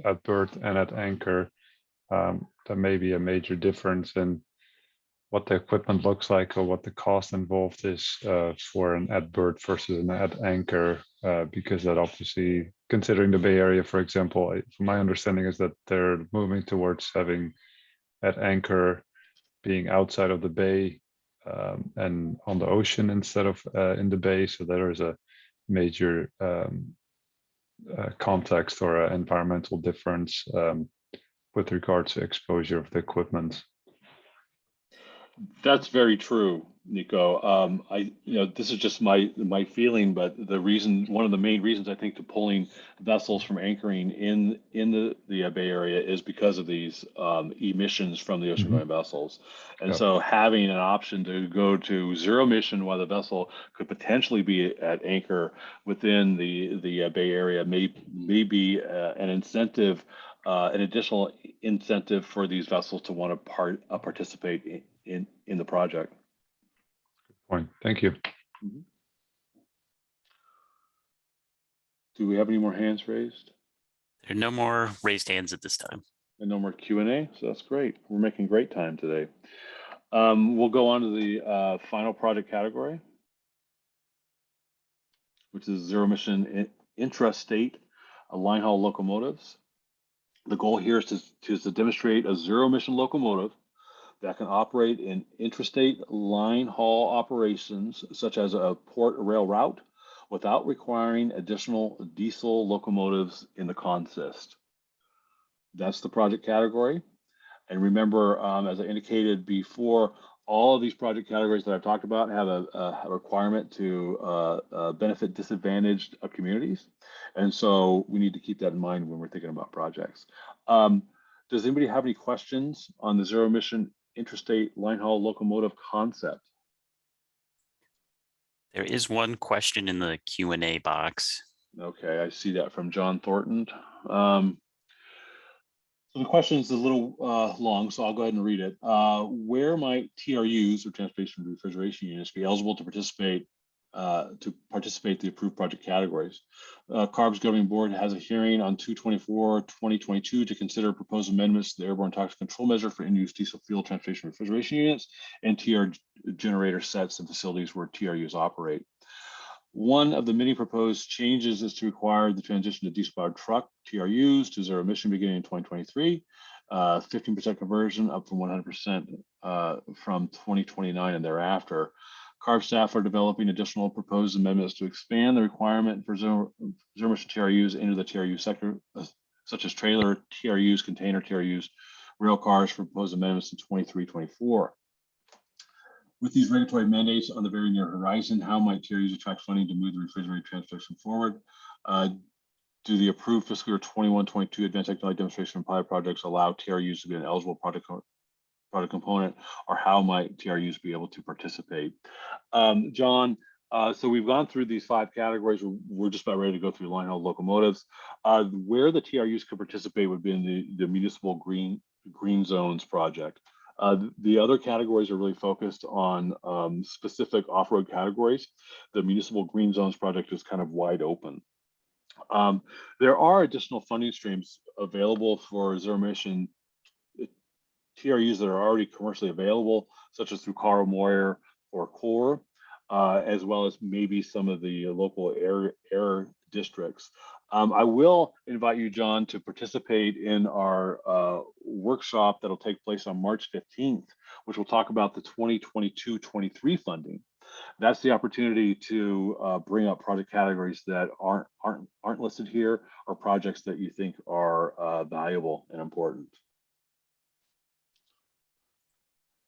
at berth and at anchor. There may be a major difference in what the equipment looks like or what the cost involved is for an at berth versus an at anchor, because that obviously, considering the Bay Area, for example, from my understanding is that they're moving towards having at anchor being outside of the bay and on the ocean instead of in the bay. So there is a major context or environmental difference with regards to exposure of the equipment. That's very true, Nico. This is just my feeling, but one of the main reasons I think to pulling vessels from anchoring in the Bay Area is because of these emissions from the ocean-going vessels. And so having an option to go to zero emission while the vessel could potentially be at anchor within the Bay Area may be an incentive, an additional incentive for these vessels to want to participate in the project. Good point. Thank you. Do we have any more hands raised? There are no more raised hands at this time. And no more Q&A, so that's great. We're making great time today. We'll go on to the final project category, which is zero emission intrastate line haul locomotives. The goal here is to demonstrate a zero emission locomotive that can operate in intrastate line haul operations, such as a port or rail route, without requiring additional diesel locomotives in the consist. That's the project category. And remember, as I indicated before, all of these project categories that I've talked about have a requirement to benefit disadvantaged communities. And so we need to keep that in mind when we're thinking about projects. Does anybody have any questions on the zero emission intrastate line haul locomotive concept? There is one question in the Q&A box. Okay, I see that from John Thornton. So the question is a little long, so I'll go ahead and read it. Where might TRUs, or transportation refrigeration units, be eligible to participate the approved project categories? CARB's governing board has a hearing on 2/24/2022 to consider proposed amendments to the airborne toxic control measure for in-use diesel fuel transportation refrigeration units and TR generator sets and facilities where TRUs operate. One of the many proposed changes is to require the transition to diesel-powered truck TRUs to zero emission beginning in 2023, 15% conversion up from 100% from 2029 and thereafter. CARB staff are developing additional proposed amendments to expand the requirement for zero emission TRUs into the TRU sector, such as trailer TRUs, container TRUs, rail cars, for proposed amendments in 23-24. With these regulatory mandates on the very near horizon, how might TRUs attract funding to move the refrigerated transportation forward? Do the approved fiscal year 21-22 advanced technology demonstration and pilot projects allow TRUs to be an eligible product component, or how might TRUs be able to participate? John, so we've gone through these 5 categories. We're just about ready to go through line haul locomotives. Where the TRUs could participate would be in the municipal green zones project. The other categories are really focused on specific off-road categories. The municipal green zones project is kind of wide open. There are additional funding streams available for zero emission TRUs that are already commercially available, such as through Carl Moyer or CORE, as well as maybe some of the local air districts. I will invite you, John, to participate in our workshop that'll take place on March 15th, which will talk about the 2022-23 funding. That's the opportunity to bring up project categories that aren't listed here, or projects that you think are valuable and important.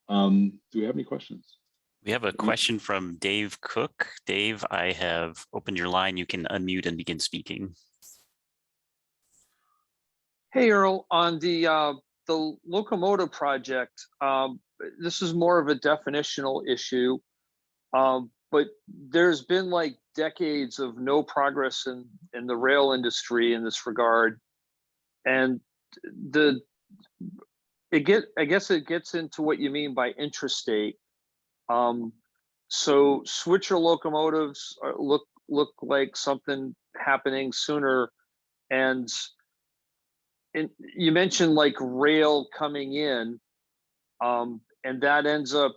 Do we have any questions? We have a question from Dave Cook. Dave, I have opened your line. You can unmute and begin speaking. Hey, Earl, on the locomotive project, this is more of a definitional issue, but there's been like decades of no progress in the rail industry in this regard. And I guess it gets into what you mean by intrastate. So switcher locomotives look like something happening sooner. And you mentioned like rail coming in, and that ends up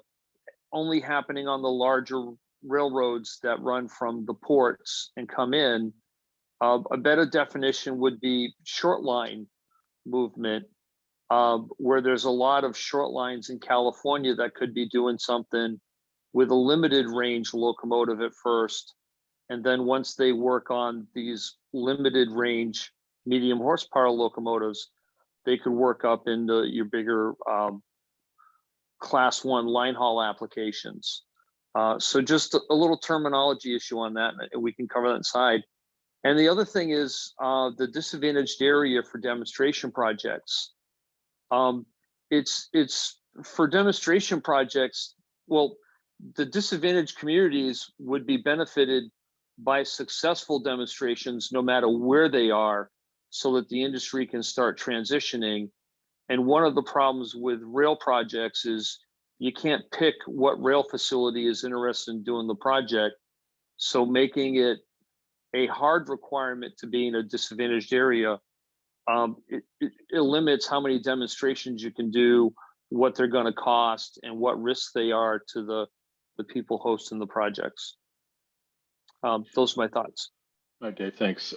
only happening on the larger railroads that run from the ports and come in. A better definition would be short line movement, where there's a lot of short lines in California that could be doing something with a limited range locomotive at first. And then once they work on these limited range medium horsepower locomotives, they could work up into your bigger class 1 line haul applications. So just a little terminology issue on that, and we can cover that inside. And the other thing is the disadvantaged area for demonstration projects. It's for demonstration projects, well, the disadvantaged communities would be benefited by successful demonstrations no matter where they are, so that the industry can start transitioning. And one of the problems with rail projects is you can't pick what rail facility is interested in doing the project. So making it a hard requirement to be in a disadvantaged area, it limits how many demonstrations you can do, what they're going to cost, and what risks they are to the people hosting the projects. Those are my thoughts. Okay, thanks.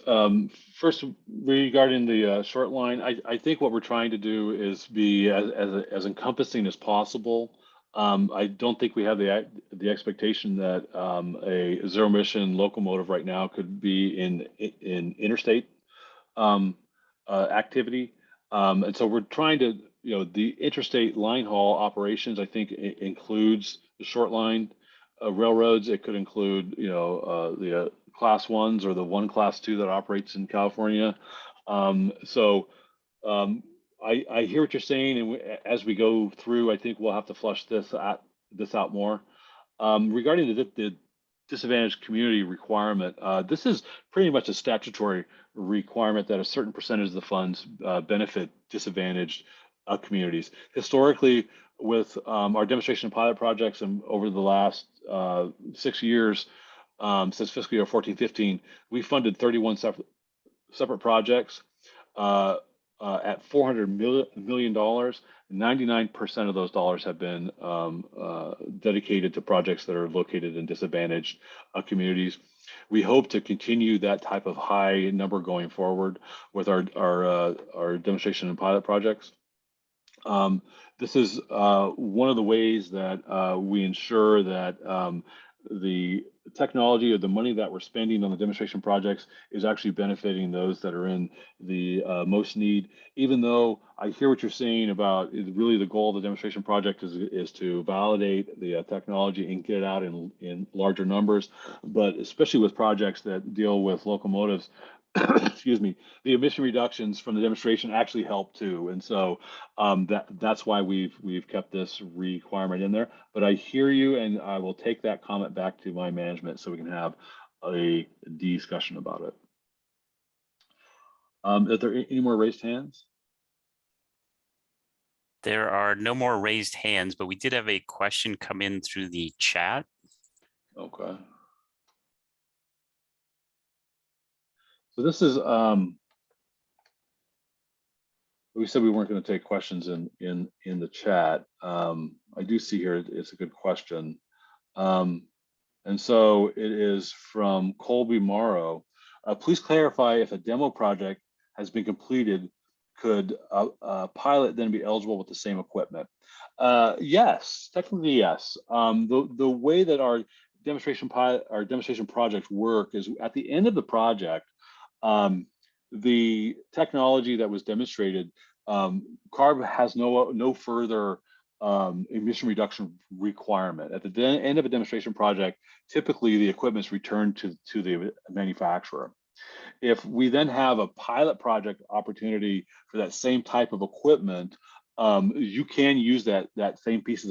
First, regarding the short line, I think what we're trying to do is be as encompassing as possible. I don't think we have the expectation that a zero emission locomotive right now could be in interstate activity. And so we're trying to, the interstate line haul operations, I think includes the short line railroads. It could include, the class ones or the one class two that operates in California. So I hear what you're saying, and as we go through, I think we'll have to flush this out more. Regarding the disadvantaged community requirement, this is pretty much a statutory requirement that a certain percentage of the funds benefit disadvantaged communities. Historically, with our demonstration and pilot projects and over the last 6 years, since fiscal year 14-15, we funded 31 separate projects at $400 million. 99% of those dollars have been dedicated to projects that are located in disadvantaged communities. We hope to continue that type of high number going forward with our demonstration and pilot projects. This is one of the ways that we ensure that the technology or the money that we're spending on the demonstration projects is actually benefiting those that are in the most need. Even though I hear what you're saying about really the goal of the demonstration project is to validate the technology and get it out in larger numbers, but especially with projects that deal with locomotives, excuse me, the emission reductions from the demonstration actually help too. And so that's why we've kept this requirement in there. But I hear you, and I will take that comment back to my management so we can have a discussion about it. Are there any more raised hands? There are no more raised hands, but we did have a question come in through the chat. Okay. So this is, we said we weren't going to take questions in the chat. I do see here it's a good question. And so it is from Colby Morrow. Please clarify if a demo project has been completed, could a pilot then be eligible with the same equipment? Yes, technically yes. The way that our demonstration projects work is at the end of the project, the technology that was demonstrated, CARB has no further emission reduction requirement. At the end of a demonstration project, typically the equipment is returned to the manufacturer. If we then have a pilot project opportunity for that same type of equipment, you can use that same piece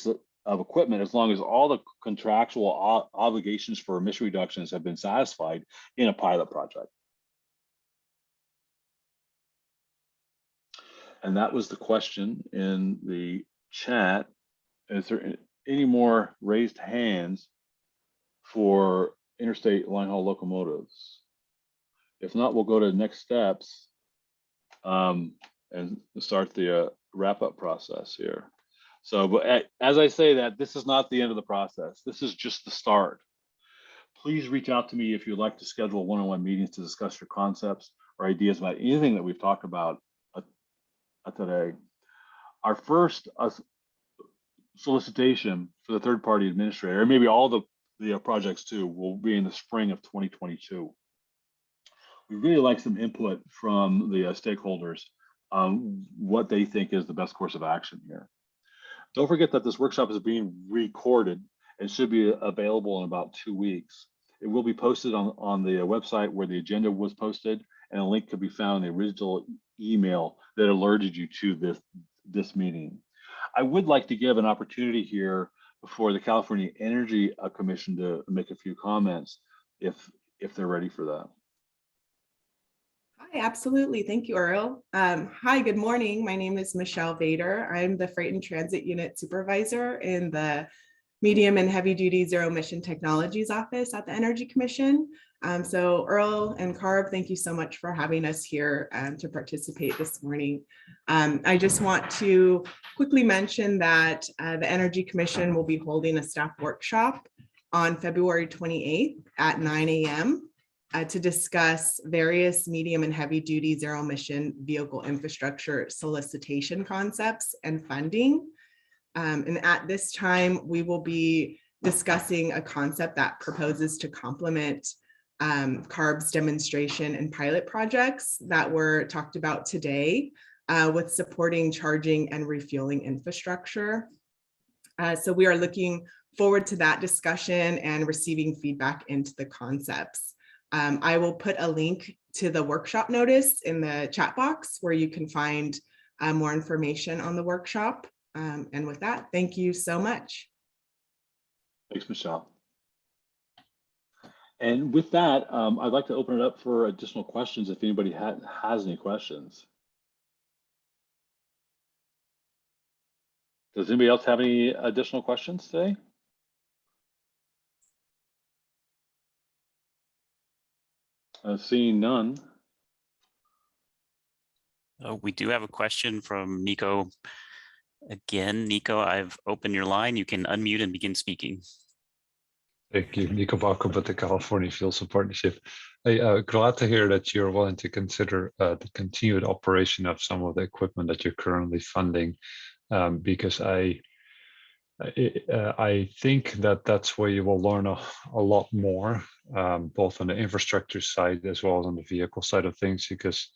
of equipment as long as all the contractual obligations for emission reductions have been satisfied in a pilot project. And that was the question in the chat. Is there any more raised hands for interstate line haul locomotives? If not, we'll go to next steps and start the wrap up process here. So, but as I say that, this is not the end of the process. This is just the start. Please reach out to me if you'd like to schedule one-on-one meetings to discuss your concepts or ideas about anything that we've talked about today. Our first solicitation for the third-party administrator, or maybe all the projects too, will be in the spring of 2022. We really like some input from the stakeholders on what they think is the best course of action here. Don't forget that this workshop is being recorded and should be available in about 2 weeks. It will be posted on the website where the agenda was posted, and a link could be found in the original email that alerted you to this meeting. I would like to give an opportunity here for the California Energy Commission to make a few comments if they're ready for that. Hi, absolutely. Thank you, Earl. Hi, good morning. My name is Michelle Vader. I'm the Freight and Transit Unit Supervisor in the Medium and Heavy Duty Zero Emission Technologies Office at the Energy Commission. So Earl and CARB, thank you so much for having us here to participate this morning. I just want to quickly mention that the Energy Commission will be holding a staff workshop on February 28th at 9 a.m. to discuss various medium and heavy duty zero emission vehicle infrastructure solicitation concepts and funding. And at this time, we will be discussing a concept that proposes to complement CARB's demonstration and pilot projects that were talked about today with supporting charging and refueling infrastructure. So we are looking forward to that discussion and receiving feedback into the concepts. I will put a link to the workshop notice in the chat box where you can find more information on the workshop. And with that, thank you so much. Thanks, Michelle. And with that, I'd like to open it up for additional questions if anybody has any questions. Does anybody else have any additional questions today? Seeing none. We do have a question from Nico. Again, Nico, I've opened your line. You can unmute and begin speaking. Thank you, Nico Baco, with the California Fuel Support Partnership. Glad to hear that you're willing to consider the continued operation of some of the equipment that you're currently funding, because I think that that's where you will learn a lot more, both on the infrastructure side as well as on the vehicle side of things, because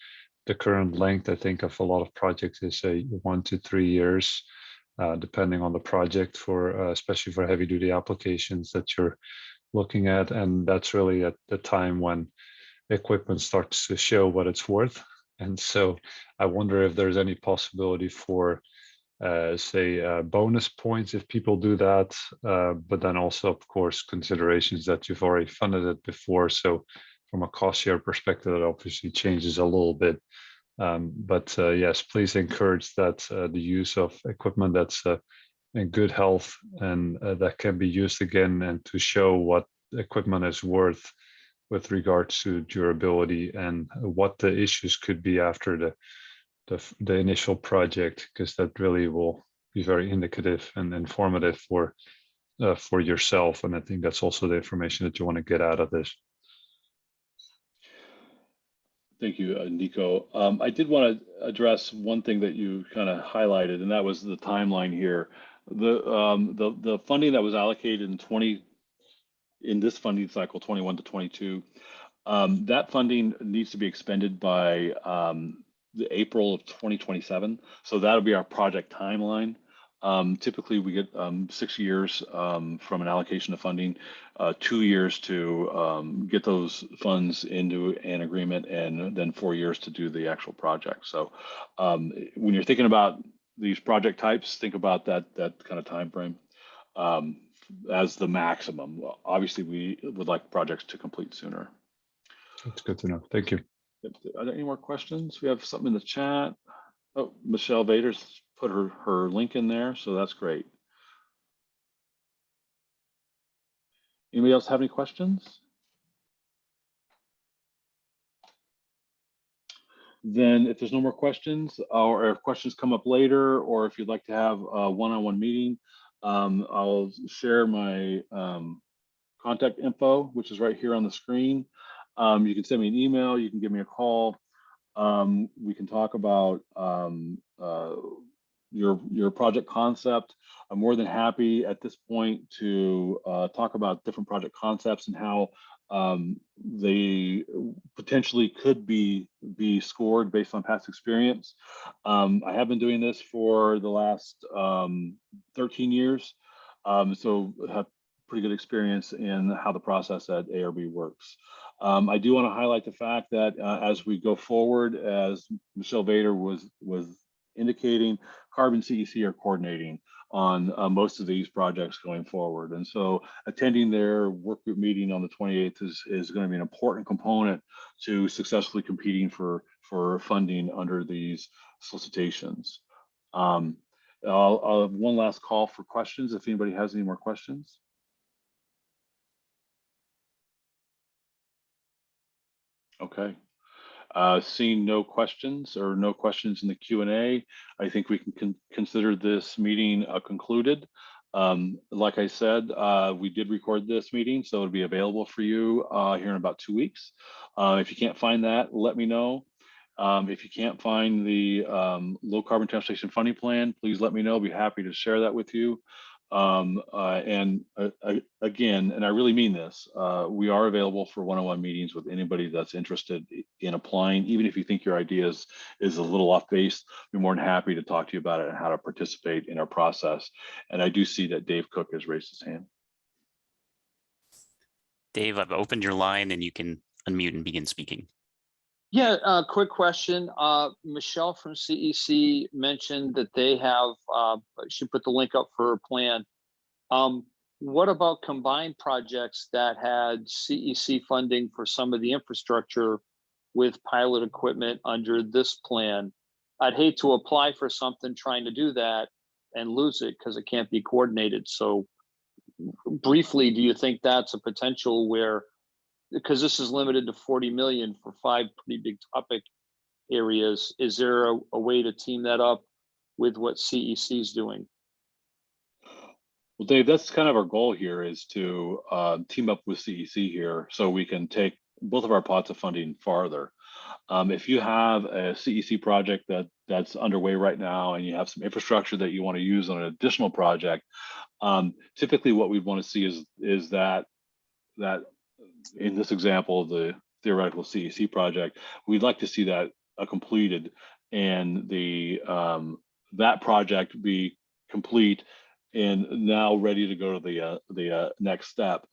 the current length, I think, of a lot of projects is 1 to 3 years, depending on the project, for especially for heavy duty applications that you're looking at. And that's really at the time when equipment starts to show what it's worth. And so I wonder if there's any possibility for say bonus points if people do that, but then also, of course, considerations that you've already funded it before. So from a cost share perspective, it obviously changes a little bit. But yes, please encourage that the use of equipment that's in good health and that can be used again, and to show what equipment is worth with regards to durability and what the issues could be after the initial project, because that really will be very indicative and informative for yourself. And I think that's also the information that you want to get out of this. Thank you, Nico. I did want to address one thing that you kind of highlighted, and that was the timeline here. The funding that was allocated in this funding cycle, 21 to 22, that funding needs to be expended by the April of 2027. So that'll be our project timeline. Typically, we get 6 years from an allocation of funding, 2 years to get those funds into an agreement, and then 4 years to do the actual project. So when you're thinking about these project types, think about that kind of time frame as the maximum. Obviously, we would like projects to complete sooner. That's good to know. Thank you. Are there any more questions? We have something in the chat. Oh, Michelle Vader's put her link in there, so that's great. Anybody else have any questions? Then if there's no more questions, or if questions come up later, or if you'd like to have a one-on-one meeting, I'll share my contact info, which is right here on the screen. You can send me an email, you can give me a call. We can talk about your project concept. I'm more than happy at this point to talk about different project concepts and how they potentially could be scored based on past experience. I have been doing this for the last 13 years, so have pretty good experience in how the process at ARB works. I do want to highlight the fact that as we go forward, as Michelle Vader was indicating, CARB and CEC are coordinating on most of these projects going forward. And so attending their work group meeting on the 28th is going to be an important component to successfully competing for funding under these solicitations. I'll have one last call for questions if anybody has any more questions. Okay. Seeing no questions or no questions in the Q&A, I think we can consider this meeting concluded. Like I said, we did record this meeting, so it'll be available for you here in about 2 weeks. If you can't find that, let me know. If you can't find the low carbon transportation funding plan, please let me know. I'll be happy to share that with you. Again, and I really mean this, we are available for one-on-one meetings with anybody that's interested in applying. Even if you think your idea is a little off base, we're more than happy to talk to you about it and how to participate in our process. And I do see that Dave Cook has raised his hand. Dave, I've opened your line and you can unmute and begin speaking. Yeah, quick question. Michelle from CEC mentioned that they have, she put the link up for her plan. What about combined projects that had CEC funding for some of the infrastructure with pilot equipment under this plan? I'd hate to apply for something trying to do that and lose it because it can't be coordinated. So briefly, do you think that's a potential where, because this is limited to 40 million for 5 pretty big topic areas, is there a way to team that up with what CEC is doing? Well, Dave, that's kind of our goal here, is to team up with CEC here so we can take both of our pots of funding farther. If you have a CEC project that's underway right now and you have some infrastructure that you want to use on an additional project, typically what we want to see is that in this example, the theoretical CEC project, we'd like to see that completed and that project be complete and now ready to go to the next step.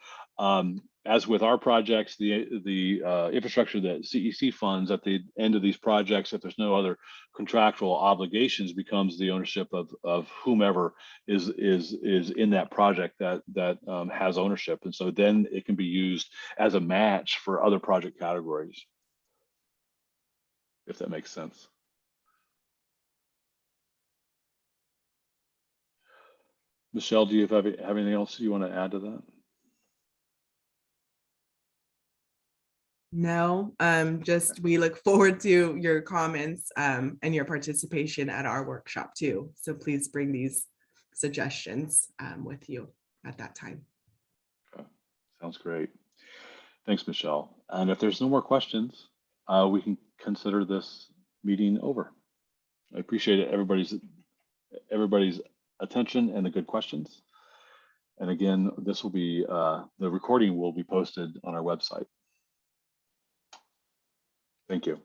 As with our projects, the infrastructure that CEC funds at the end of these projects, if there's no other contractual obligations, becomes the ownership of whomever is in that project that has ownership, and so then it can be used as a match for other project categories, if that makes sense. Michelle, do you have anything else you want to add to that? No, just we look forward to your comments and your participation at our workshop too. So please bring these suggestions with you at that time. Okay. Sounds great. Thanks, Michelle. And if there's no more questions, we can consider this meeting over. I appreciate everybody's attention and the good questions. And again, this will be, the recording will be posted on our website. Thank you.